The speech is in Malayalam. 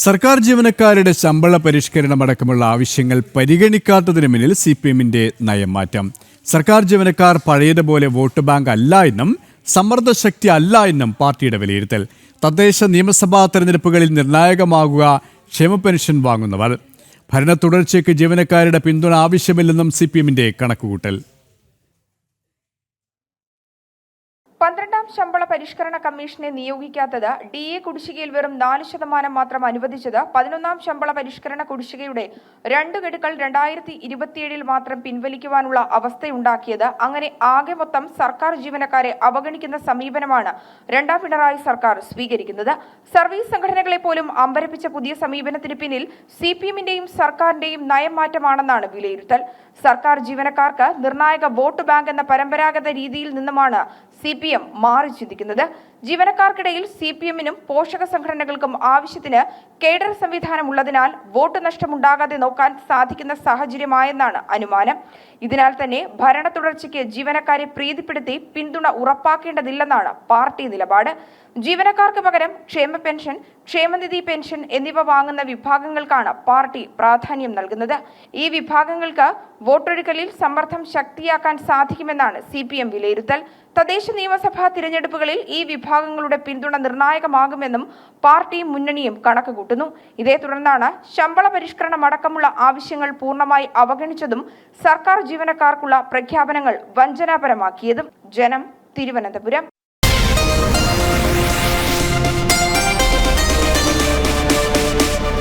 സർക്കാർ ജീവനക്കാരുടെ ശമ്പള പരിഷ്കരണമടക്കമുള്ള ആവശ്യങ്ങൾ പരിഗണിക്കാത്തതിന് പിന്നിൽ CPM-ന്റെ നയം മാറ്റം. സർക്കാർ ജീവനക്കാർ പഴയതുപോലെ വോട്ട് ബാങ്ക് അല്ല എന്നും സമ്മർദ്ദശക്തി അല്ല എന്നും പാർട്ടിയുടെ വിലയിരുത്തൽ. തദ്ദേശ നിയമസഭാ തെരഞ്ഞെടുപ്പുകളിൽ നിർണായകമാകുക ക്ഷേമ പെൻഷൻ വാങ്ങുന്നവർ. ഭരണ തുടർച്ചയ്ക്ക് ജീവനക്കാരുടെ പിന്തുണ ആവശ്യമില്ലെന്നും CPM-ന്റെ കണക്കുകൂട്ടൽ. 12ാം ശമ്പള പരിഷ്കരണ കമ്മീഷനെ നിയോഗിക്കാത്തത്, DA കുടിശ്ശികയിൽ വെറും 4% മാത്രം അനുവദിച്ചത്, 11ാം ശമ്പള പരിഷ്കരണ കുടിശ്ശികയുടെ 2 ഗഡുക്കൾ 2027 മാത്രം പിൻവലിക്കുവാനുള്ള അവസ്ഥയുണ്ടാക്കിയത്, അങ്ങനെ ആകെ മൊത്തം സർക്കാർ ജീവനക്കാരെ അവഗണിക്കുന്ന സമീപനമാണ് രണ്ടാം പിണറായി സർക്കാർ സ്വീകരിക്കുന്നത്. സർവീസ് സംഘടനകളെ പോലും അമ്പരപ്പിച്ച പുതിയ സമീപനത്തിന് പിന്നിൽ CPM-ന്റെയും സർക്കാരിന്റെയും നയം മാറ്റമാണെന്നാണ് വിലയിരുത്തൽ. സർക്കാർ ജീവനക്കാർക്ക് നിർണായക വോട്ട് ബാങ്ക് എന്ന പരമ്പരാഗത രീതിയിൽ നിന്നുമാണ് CPM മാറി ചിന്തിക്കുന്നത്. ജീവനക്കാർക്കിടയിൽ CPM-നും പോഷക സംഘടനകൾക്കും ആവശ്യത്തിന് കേഡർ സംവിധാനം ഉള്ളതിനാൽ വോട്ട് നഷ്ടമുണ്ടാകാതെ നോക്കാൻ സാധിക്കുന്ന സാഹചര്യമായെന്നാണ് അനുമാനം. ഇതിനാൽ തന്നെ ഭരണ തുടർച്ചയ്ക്ക് ജീവനക്കാരെ പ്രീതിപ്പെടുത്തി പിന്തുണ ഉറപ്പാക്കേണ്ടതില്ലെന്നാണ് പാർട്ടി നിലപാട്. ജീവനക്കാർക്ക് പകരം ക്ഷേമ പെൻഷൻ, ക്ഷേമനിധി പെൻഷൻ എന്നിവ വാങ്ങുന്ന വിഭാഗങ്ങൾക്കാണ് പാർട്ടി പ്രാധാന്യം നൽകുന്നത്. ഈ വിഭാഗങ്ങൾക്ക് വോട്ടൊഴുക്കലിൽ സമ്മർദ്ദം ശക്തിയാക്കാൻ സാധിക്കുമെന്നാണ് CPM വിലയിരുത്തൽ. തദ്ദേശ നിയമസഭാ തിരഞ്ഞെടുപ്പുകളിൽ ഈ വിഭാഗങ്ങളുടെ പിന്തുണ നിർണായകമാകുമെന്നും പാർട്ടിയും മുന്നണിയും കണക്കുകൂട്ടുന്നു. ഇതേ തുടർന്നാണ് ശമ്പള പരിഷ്കരണം അടക്കമുള്ള ആവശ്യങ്ങൾ പൂർണ്ണമായി അവഗണിച്ചതും സർക്കാർ ജീവനക്കാർക്കുള്ള പ്രഖ്യാപനങ്ങൾ വഞ്ചനാപരമാക്കിയതും. ജനം, തിരുവനന്തപുരം.